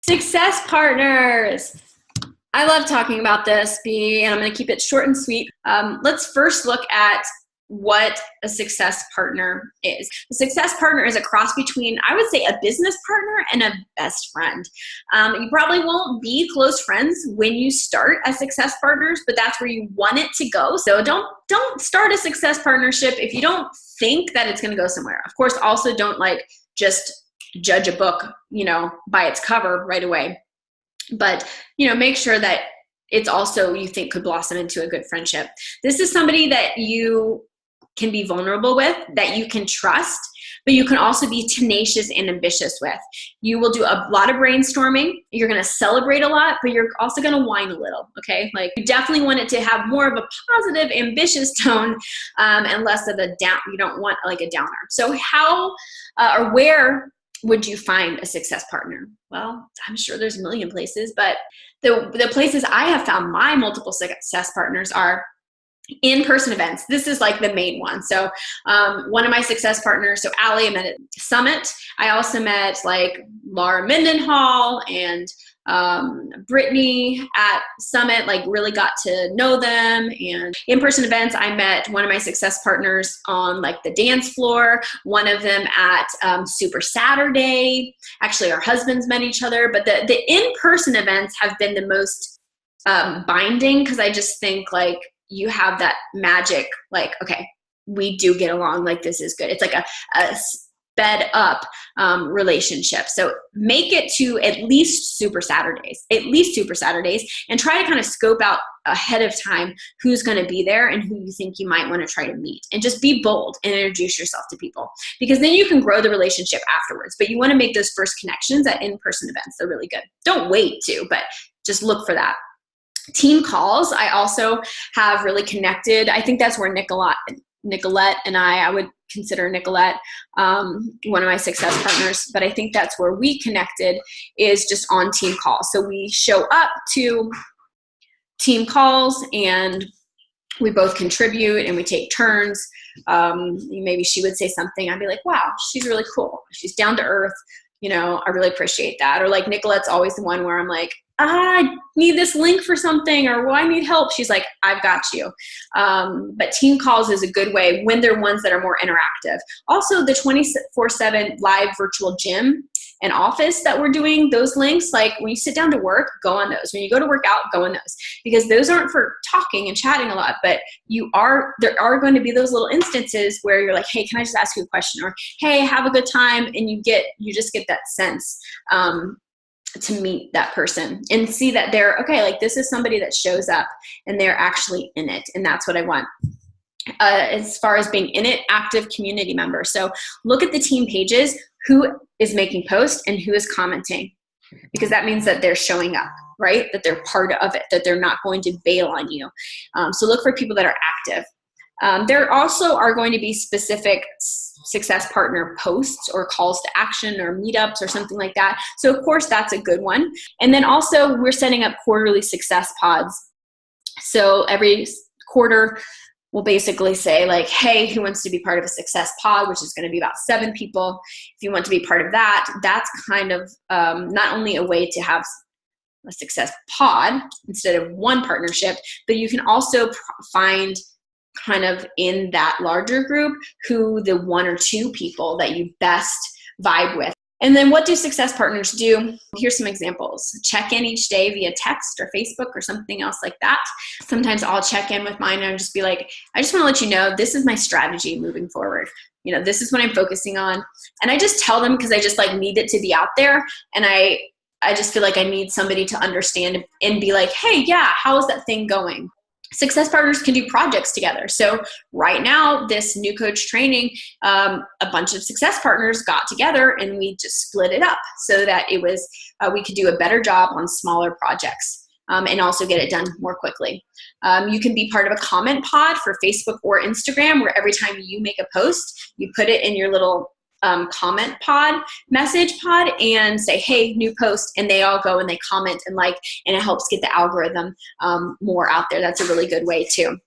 Success partners. I love talking about this, and I'm going to keep it short and sweet. Let's first look at what a success partner is. A success partner is a cross between, I would say, a business partner and a best friend. You probably won't be close friends when you start as success partners, but that's where you want it to go. So don't start a success partnership if you don't think that it's going to go somewhere. Of course, also don't just judge a book, by its cover right away. But, make sure that it's also you think could blossom into a good friendship. This is somebody that you can be vulnerable with, that you can trust, but you can also be tenacious and ambitious with. You will do a lot of brainstorming. You're going to celebrate a lot, but you're also going to whine a little, okay? You definitely want it to have more of a positive, ambitious tone and less of a down. You don't want a downer. So how or where would you find a success partner? Well, I'm sure there's a million places, but the places I have found my multiple success partners are in-person events. This is the main one. So one of my success partners, so Allie, I met at Summit. I also met Laura Mendenhall and Brittany at Summit, really got to know them. And in-person events, I met one of my success partners on the dance floor, one of them at Super Saturday. Actually, our husbands met each other, but the in-person events have been the most binding, because I just think you have that magic, okay, we do get along, this is good. It's a sped up relationship. So make it to at least Super Saturdays, and try to kind of scope out ahead of time who's going to be there and who you think you might want to try to meet, and just be bold and introduce yourself to people, because then you can grow the relationship afterwards. But you want to make those first connections at in-person events. They're really good. Don't wait to, but just look for that. Team calls, I also have really connected. I think that's where Nicolette and I would consider Nicolette one of my success partners, but I think that's where we connected, is just on team calls. So we show up to team calls and we both contribute and we take turns. Maybe she would say something. I'd be like, wow, she's really cool. She's down to earth. I really appreciate that. Or Nicolette's always the one where I'm like, I need this link for something, or I need help. She's like, I've got you. But team calls is a good way when they're ones that are more interactive. Also, the 24/7 live virtual gym and office that we're doing, those links, when you sit down to work, go on those. When you go to work out, go on those, because those aren't for talking and chatting a lot, but there are going to be those little instances where you're like, hey, can I just ask you a question? Or, hey, have a good time. And you just get that sense to meet that person and see that they're okay. This is somebody that shows up and they're actually in it. And that's what I want. As far as being in it, active community member. So look at the team pages, who is making posts and who is commenting, because that means that they're showing up, right? That they're part of it, that they're not going to bail on you. So look for people that are active. There also are going to be specific success partner posts or calls to action or meetups or something like that. So of course that's a good one. And then also we're setting up quarterly success pods. So every quarter we'll basically say hey, who wants to be part of a success pod, which is going to be about 7 people. If you want to be part of that, that's kind of not only a way to have a success pod instead of one partnership, but you can also find kind of in that larger group who the 1 or 2 people that you best vibe with. And then what do success partners do? Here's some examples. Check in each day via text or Facebook or something else like that. Sometimes I'll check in with mine and I'll just be like, I just want to let you know, this is my strategy moving forward. This is what I'm focusing on. And I just tell them because I just need it to be out there. And I just feel like I need somebody to understand and be like, hey, yeah, how is that thing going? Success partners can do projects together. So right now, this new coach training, a bunch of success partners got together and we just split it up so that it was we could do a better job on smaller projects and also get it done more quickly. You can be part of a comment pod for Facebook or Instagram, where every time you make a post, you put it in your little comment pod, message pod, and say, hey, new post, and they all go and they comment and like, and it helps get the algorithm more out there. That's a really good way too.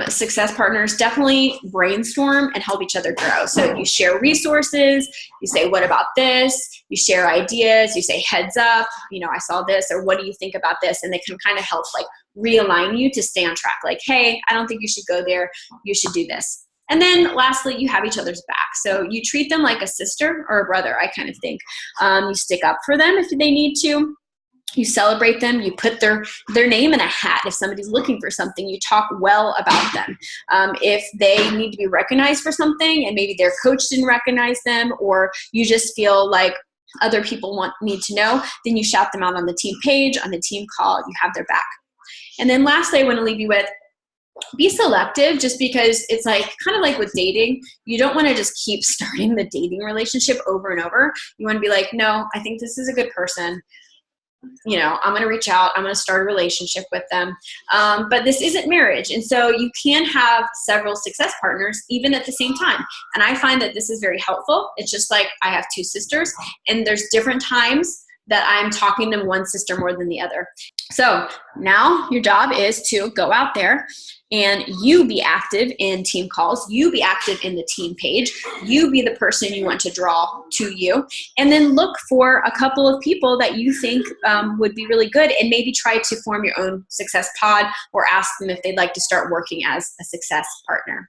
Success partners definitely brainstorm and help each other grow. So you share resources, you say, what about this? You share ideas, you say, heads up, I saw this, or what do you think about this? And they can kind of help like realign you to stay on track. Like, hey, I don't think you should go there. You should do this. And then lastly, you have each other's back. So you treat them like a sister or a brother, I kind of think. You stick up for them if they need to. You celebrate them. You put their name in a hat. If somebody's looking for something, you talk well about them. If they need to be recognized for something and maybe their coach didn't recognize them, or you just feel like other people need to know, then you shout them out on the team page, on the team call. You have their back. And then lastly, I want to leave you with, be selective, just because it's like kind of like with dating. You don't want to just keep starting the dating relationship over and over. You want to be like, no, I think this is a good person. I'm going to reach out. I'm going to start a relationship with them. But this isn't marriage. And so you can have several success partners even at the same time. And I find that this is very helpful. It's just like I have two sisters, and there's different times that I'm talking to one sister more than the other. So now your job is to go out there and you be active in team calls. You be active in the team page. You be the person you want to draw to you. And then look for a couple of people that you think would be really good, and maybe try to form your own success pod or ask them if they'd like to start working as a success partner.